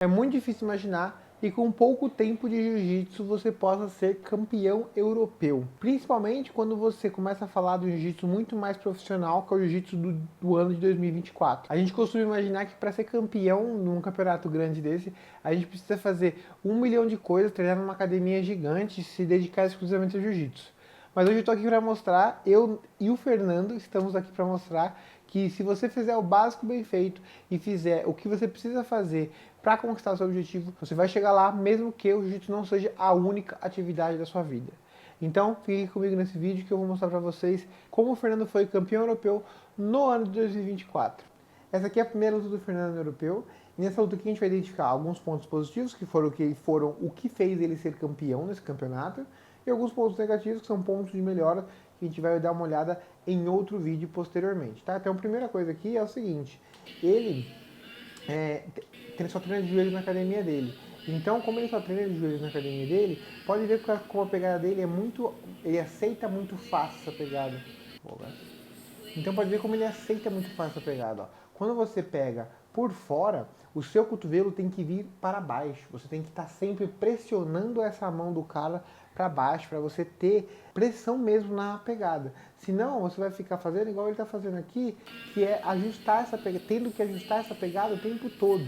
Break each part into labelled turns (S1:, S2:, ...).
S1: É muito difícil imaginar que com pouco tempo de jiu-jitsu você possa ser campeão europeu. Principalmente quando você começa a falar do jiu-jitsu muito mais profissional, que é o jiu-jitsu do ano de 2024. A gente costuma imaginar que para ser campeão num campeonato grande desse, a gente precisa fazer 1 milhão de coisas, treinar numa academia gigante e se dedicar exclusivamente ao jiu-jitsu. Mas hoje eu estou aqui para mostrar, eu e o Fernando estamos aqui para mostrar que se você fizer o básico bem feito e fizer o que você precisa fazer para conquistar o seu objetivo, você vai chegar lá mesmo que o jiu-jitsu não seja a única atividade da sua vida. Então, fiquem comigo nesse vídeo que eu vou mostrar para vocês como o Fernando foi campeão europeu no ano de 2024. Essa aqui é a primeira luta do Fernando no europeu. E nessa luta aqui a gente vai identificar alguns pontos positivos, que foram o que fez ele ser campeão nesse campeonato, e alguns pontos negativos, que são pontos de melhora, que a gente vai dar uma olhada em outro vídeo posteriormente. Tá? Então a primeira coisa aqui é o seguinte, ele só treina de joelho na academia dele. Então, como ele só treina de joelho na academia dele, pode ver que como a pegada dele é muito... ele aceita muito fácil essa pegada. Então pode ver como ele aceita muito fácil essa pegada. Ó. Quando você pega por fora, o seu cotovelo tem que vir para baixo. Você tem que estar sempre pressionando essa mão do cara para baixo, para você ter pressão mesmo na pegada. Senão, você vai ficar fazendo igual ele está fazendo aqui, que é ajustar essa pegada, tendo que ajustar essa pegada o tempo todo.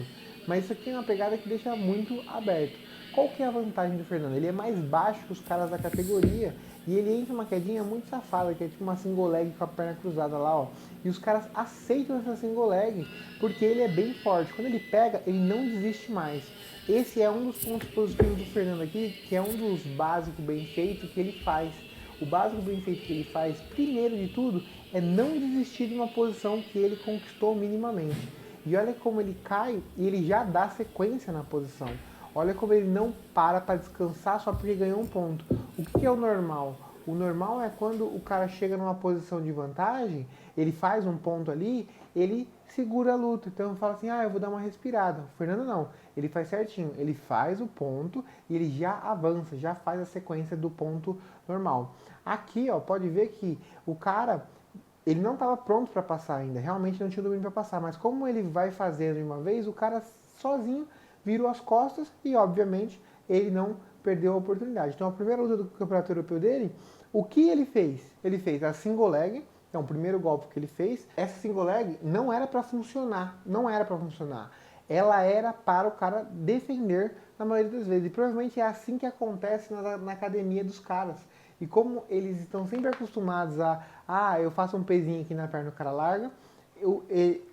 S1: Mas isso aqui é uma pegada que deixa muito aberto. Qual que é a vantagem do Fernando? Ele é mais baixo que os caras da categoria e ele entra uma quedinha muito safada, que é tipo uma single leg com a perna cruzada lá, ó. E os caras aceitam essa single leg porque ele é bem forte. Quando ele pega, ele não desiste mais. Esse é um dos pontos positivos do Fernando aqui, que é um dos básicos bem feitos que ele faz. O básico bem feito que ele faz, primeiro de tudo, é não desistir de uma posição que ele conquistou minimamente. E olha como ele cai e ele já dá sequência na posição. Olha como ele não para descansar só porque ganhou um ponto. O que é o normal? O normal é quando o cara chega numa posição de vantagem, ele faz um ponto ali, ele segura a luta. Então fala assim, eu vou dar uma respirada. O Fernando não, ele faz certinho. Ele faz o ponto e ele já avança, já faz a sequência do ponto normal. Aqui, ó, pode ver que o cara... ele não estava pronto para passar ainda, realmente não tinha domínio para passar, mas como ele vai fazendo de uma vez, o cara sozinho virou as costas e, obviamente, ele não perdeu a oportunidade. Então, a primeira luta do Campeonato Europeu dele, o que ele fez? Ele fez a single leg, então o primeiro golpe que ele fez, essa single leg não era para funcionar, não era para funcionar. Ela era para o cara defender na maioria das vezes. E provavelmente é assim que acontece na academia dos caras. E como eles estão sempre acostumados eu faço um pezinho aqui na perna, o cara larga,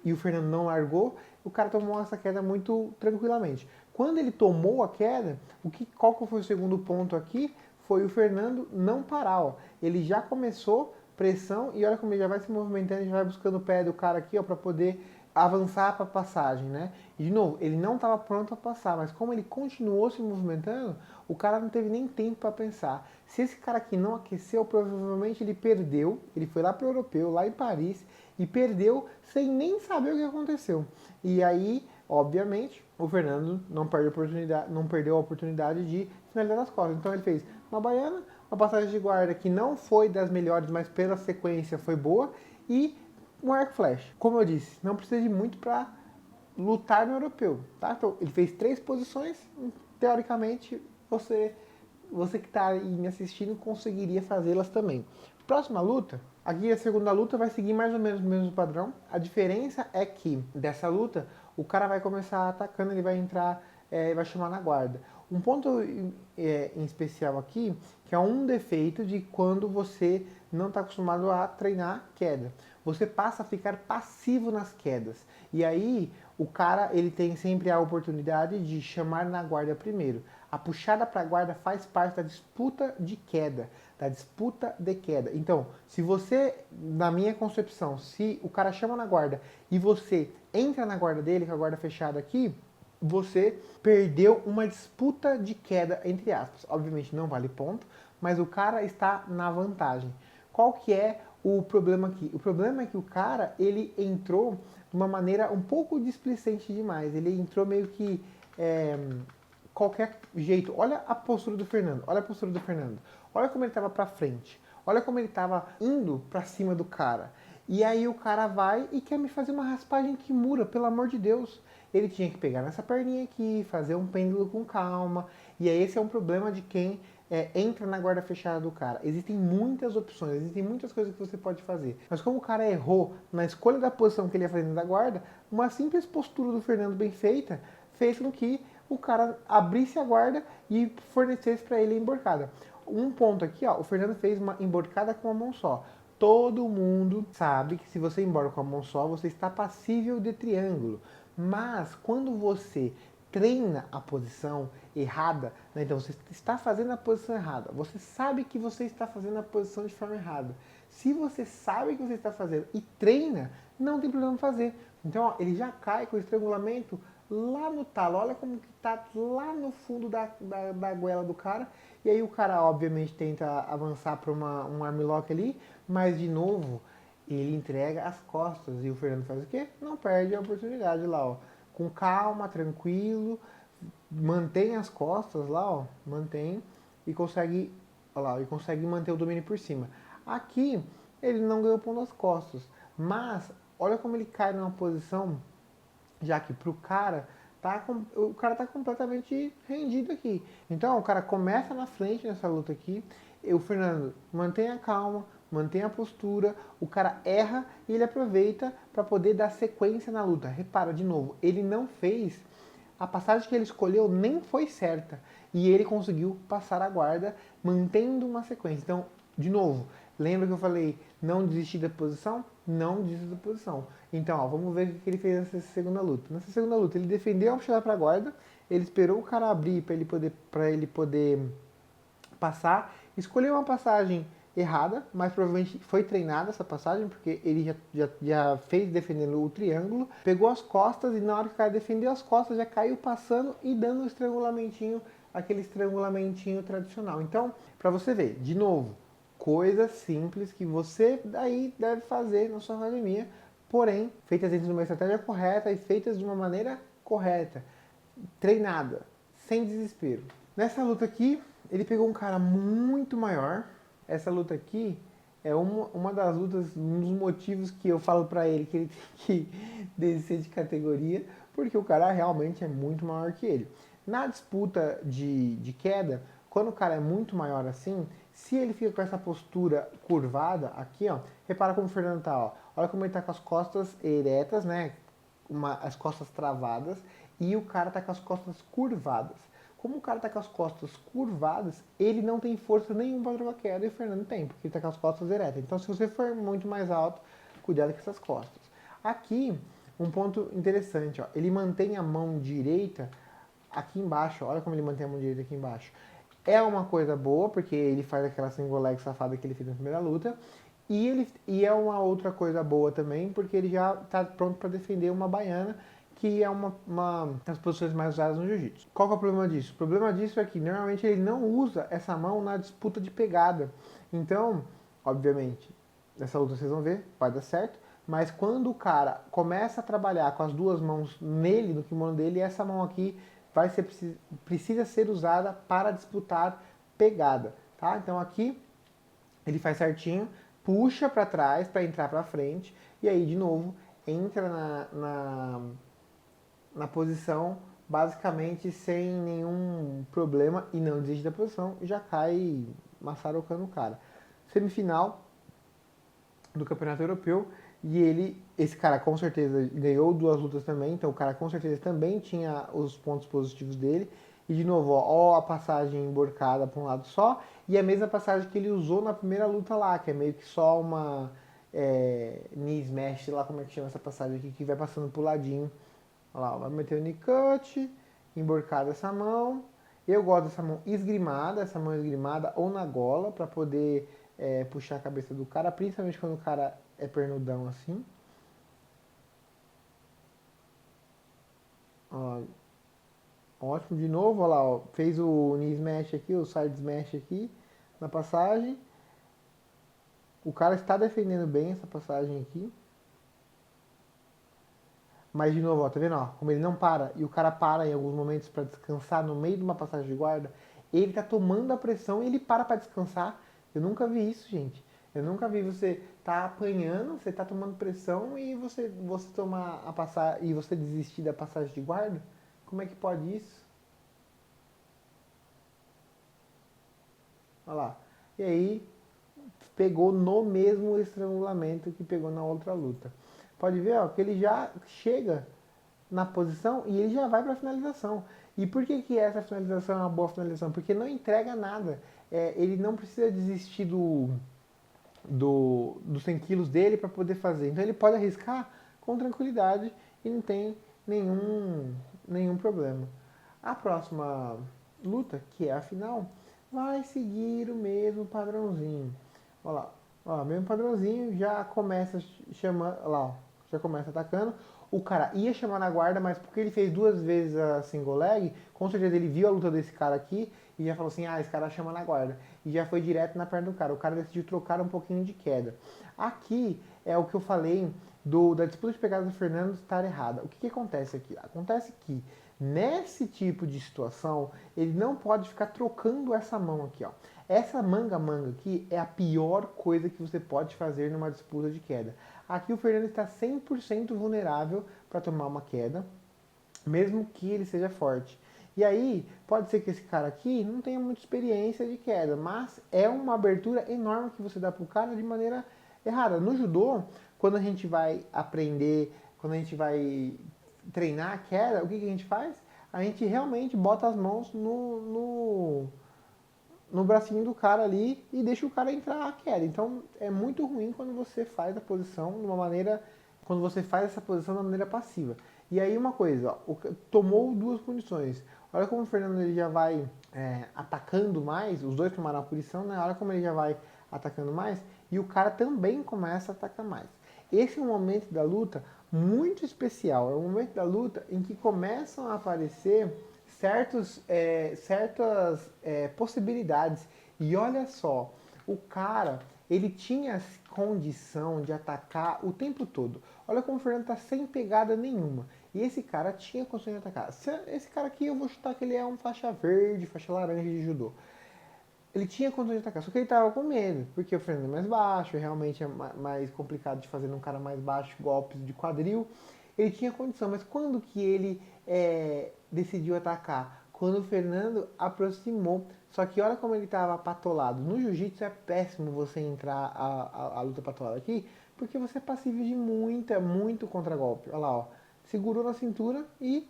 S1: e o Fernando não largou, o cara tomou essa queda muito tranquilamente. Quando ele tomou a queda, qual que foi o segundo ponto aqui? Foi o Fernando não parar, ó. Ele já começou pressão e olha como ele já vai se movimentando, já vai buscando o pé do cara aqui, ó, para poder avançar para a passagem, né? E de novo, ele não estava pronto a passar, mas como ele continuou se movimentando, o cara não teve nem tempo para pensar. Se esse cara aqui não aqueceu, provavelmente ele perdeu, ele foi lá para o Europeu, lá em Paris, e perdeu sem nem saber o que aconteceu. E aí, obviamente, o Fernando não perdeu a oportunidade de finalizar nas costas. Então ele fez uma baiana, uma passagem de guarda que não foi das melhores, mas pela sequência foi boa, e um arco flash. Como eu disse, não precisa de muito para lutar no europeu, tá? Então, ele fez 3 posições, teoricamente, você que está aí me assistindo conseguiria fazê-las também. Próxima luta, aqui a segunda luta vai seguir mais ou menos o mesmo padrão. A diferença é que dessa luta, o cara vai começar atacando, ele vai entrar, vai chamar na guarda. Um ponto em especial aqui, que é um defeito de quando você não está acostumado a treinar queda. Você passa a ficar passivo nas quedas. E aí, o cara ele tem sempre a oportunidade de chamar na guarda primeiro. A puxada para a guarda faz parte da disputa de queda, da disputa de queda. Então, se você, na minha concepção, se o cara chama na guarda e você entra na guarda dele, com a guarda fechada aqui, você perdeu uma disputa de queda, entre aspas. Obviamente não vale ponto, mas o cara está na vantagem. Qual que é o problema aqui? O problema é que o cara, ele entrou de uma maneira um pouco displicente demais. Ele entrou meio que qualquer jeito. Olha a postura do Fernando, olha a postura do Fernando. Olha como ele estava para frente. Olha como ele estava indo para cima do cara. E aí o cara vai e quer me fazer uma raspagem Kimura, pelo amor de Deus. ele tinha que pegar nessa perninha aqui, fazer um pêndulo com calma. E aí esse é um problema de quem entra na guarda fechada do cara. Existem muitas opções, existem muitas coisas que você pode fazer. Mas como o cara errou na escolha da posição que ele ia fazer dentro da guarda, uma simples postura do Fernando bem feita fez com que o cara abrisse a guarda e fornecesse para ele a emborcada. Um ponto aqui, ó, o Fernando fez uma emborcada com a mão só. Todo mundo sabe que se você emborca com a mão só, você está passível de triângulo. Mas quando você treina a posição errada, né? Então você está fazendo a posição errada, você sabe que você está fazendo a posição de forma errada. Se você sabe que você está fazendo e treina, não tem problema fazer. Então ó, ele já cai com o estrangulamento lá no talo, olha como que tá lá no fundo da goela do cara. E aí o cara obviamente tenta avançar para um armlock ali, mas de novo ele entrega as costas e o Fernando faz o quê? Não perde a oportunidade lá, ó. Com calma, tranquilo, mantém as costas lá, ó, mantém e consegue, ó lá, e consegue manter o domínio por cima. Aqui ele não ganhou ponto das costas, mas olha como ele cai numa posição, já que pro cara o cara tá completamente rendido aqui. Então o cara começa na frente nessa luta aqui, e o Fernando mantém a calma, mantém a postura, o cara erra e ele aproveita para poder dar sequência na luta. Repara de novo, ele não fez a passagem que ele escolheu nem foi certa e ele conseguiu passar a guarda mantendo uma sequência. Então, de novo, lembra que eu falei não desistir da posição? Não desista da posição. Então, ó, vamos ver o que ele fez nessa segunda luta. Nessa segunda luta, ele defendeu a puxada para a guarda, ele esperou o cara abrir para ele poder passar, escolheu uma passagem errada, mas provavelmente foi treinada essa passagem, porque ele já fez defendendo o triângulo, pegou as costas e na hora que o cara defendeu as costas já caiu passando e dando um estrangulamentinho, aquele estrangulamentinho tradicional. Então, para você ver, de novo, coisas simples que você daí deve fazer na sua academia, porém, feitas dentro de uma estratégia correta e feitas de uma maneira correta, treinada, sem desespero. Nessa luta aqui, ele pegou um cara muito maior. Essa luta aqui é uma das lutas, um dos motivos que eu falo pra ele que ele tem que descer de categoria, porque o cara realmente é muito maior que ele. Na disputa de queda, quando o cara é muito maior assim, se ele fica com essa postura curvada aqui, ó, repara como o Fernando tá, ó. Olha como ele tá com as costas eretas, né? As costas travadas, e o cara tá com as costas curvadas. Como o cara tá com as costas curvadas, ele não tem força nenhuma para trocar queda e o Fernando tem, porque ele tá com as costas eretas. Então, se você for muito mais alto, cuidado com essas costas. Aqui, um ponto interessante, ó, ele mantém a mão direita aqui embaixo, olha como ele mantém a mão direita aqui embaixo. É uma coisa boa, porque ele faz aquela single leg safada que ele fez na primeira luta, e é uma outra coisa boa também, porque ele já está pronto para defender uma baiana, que é uma das posições mais usadas no jiu-jitsu. Qual que é o problema disso? O problema disso é que normalmente ele não usa essa mão na disputa de pegada. Então, obviamente, nessa luta vocês vão ver, vai dar certo, mas quando o cara começa a trabalhar com as duas mãos nele, no kimono dele, essa mão aqui precisa ser usada para disputar pegada, tá? Então aqui ele faz certinho, puxa para trás para entrar para frente e aí de novo entra na posição basicamente sem nenhum problema e não desiste da posição e já cai maçarocando o cara. Semifinal do Campeonato Europeu e esse cara com certeza ganhou duas lutas também, então o cara com certeza também tinha os pontos positivos dele. E de novo, ó a passagem emborcada para um lado só e a mesma passagem que ele usou na primeira luta lá, que é meio que só uma knee smash, sei lá como é que chama essa passagem aqui, que vai passando pro ladinho. Olha lá, vai meter o knee cut, emborcada essa mão. Eu gosto dessa mão esgrimada ou na gola para poder puxar a cabeça do cara, principalmente quando o cara é pernudão assim. Ó, ótimo, de novo, olha lá, ó, fez o knee smash aqui, o side smash aqui na passagem. O cara está defendendo bem essa passagem aqui. Mas de novo, ó, tá vendo? Ó, como ele não para e o cara para em alguns momentos para descansar no meio de uma passagem de guarda, ele tá tomando a pressão e ele para descansar. Eu nunca vi isso, gente. Eu nunca vi você tá apanhando, você tá tomando pressão e você tomar a passar e você desistir da passagem de guarda? Como é que pode isso? Olha lá. E aí pegou no mesmo estrangulamento que pegou na outra luta. Pode ver, ó, que ele já chega na posição e ele já vai para a finalização. E por que, que essa finalização é uma boa finalização? Porque não entrega nada. Ele não precisa desistir dos 100 quilos dele para poder fazer. Então ele pode arriscar com tranquilidade e não tem nenhum problema. A próxima luta, que é a final, vai seguir o mesmo padrãozinho. Olha lá, ó, mesmo padrãozinho, já começa chamando, lá, ó, já começa atacando. O cara ia chamar na guarda, mas porque ele fez duas vezes a single leg, com certeza ele viu a luta desse cara aqui e já falou assim, ah, esse cara chama na guarda. E já foi direto na perna do cara. O cara decidiu trocar um pouquinho de queda. Aqui é o que eu falei da disputa de pegadas do Fernando estar errada. O que acontece aqui? Acontece que nesse tipo de situação, ele não pode ficar trocando essa mão aqui, ó. Essa manga aqui é a pior coisa que você pode fazer numa disputa de queda. Aqui o Fernando está 100% vulnerável para tomar uma queda, mesmo que ele seja forte. E aí, pode ser que esse cara aqui não tenha muita experiência de queda, mas é uma abertura enorme que você dá pro cara de maneira errada. No judô, quando a gente vai aprender, quando a gente vai treinar a queda, o que a gente faz? A gente realmente bota as mãos no bracinho do cara ali e deixa o cara entrar a queda. Então é muito ruim quando você faz a posição de uma maneira, quando você faz essa posição de uma maneira passiva. E aí uma coisa, ó, tomou duas punições. Olha como o Fernando ele já vai atacando mais, os dois tomaram a punição, né? Olha como ele já vai atacando mais e o cara também começa a atacar mais. Esse é um momento da luta muito especial, é um momento da luta em que começam a aparecer certas possibilidades. E olha só, o cara, ele tinha condição de atacar o tempo todo. Olha como o Fernando tá sem pegada nenhuma. E esse cara tinha condição de atacar. Esse cara aqui eu vou chutar que ele é um faixa verde, faixa laranja de judô. Ele tinha condição de atacar, só que ele tava com medo, porque o Fernando é mais baixo, realmente é mais complicado de fazer num cara mais baixo golpes de quadril. Ele tinha condição, mas quando que ele decidiu atacar? Quando o Fernando aproximou. Só que olha como ele estava patolado. No jiu-jitsu é péssimo você entrar a luta patolada aqui, porque você é passível de muito contragolpe. Olha lá, ó. Segurou na cintura e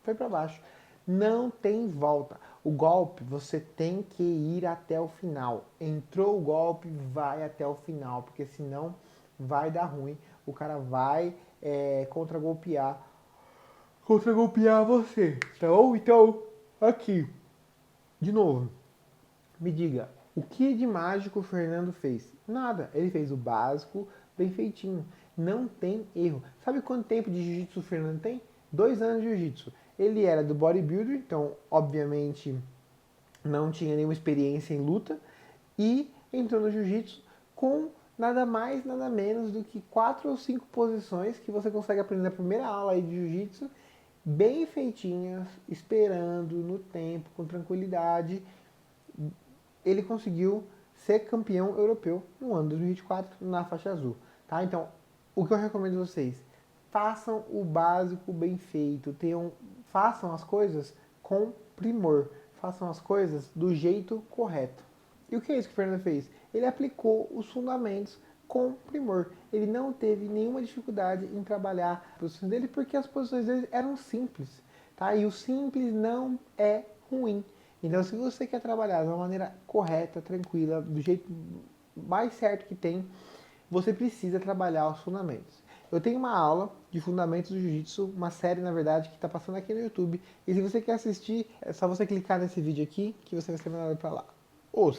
S1: foi para baixo. Não tem volta. O golpe você tem que ir até o final. Entrou o golpe, vai até o final, porque senão vai dar ruim. O cara vai contragolpear você. Então, aqui, de novo, me diga, o que de mágico o Fernando fez? Nada, ele fez o básico, bem feitinho. Não tem erro. Sabe quanto tempo de jiu-jitsu o Fernando tem? 2 anos de jiu-jitsu. Ele era do bodybuilder, então, obviamente, não tinha nenhuma experiência em luta. E entrou no jiu-jitsu com nada mais, nada menos do que 4 ou 5 posições que você consegue aprender na primeira aula aí de jiu-jitsu, bem feitinhas, esperando no tempo, com tranquilidade. Ele conseguiu ser campeão europeu no ano de 2024 na faixa azul, tá? Então, o que eu recomendo a vocês, façam o básico bem feito, façam as coisas com primor, façam as coisas do jeito correto. E o que é isso que o Fernando fez? Ele aplicou os fundamentos com primor. Ele não teve nenhuma dificuldade em trabalhar as posições dele, porque as posições dele eram simples, tá? E o simples não é ruim. Então, se você quer trabalhar de uma maneira correta, tranquila, do jeito mais certo que tem, você precisa trabalhar os fundamentos. Eu tenho uma aula de fundamentos do jiu-jitsu, uma série, na verdade, que está passando aqui no YouTube. E se você quer assistir, é só você clicar nesse vídeo aqui, que você vai ser mandado para lá. Os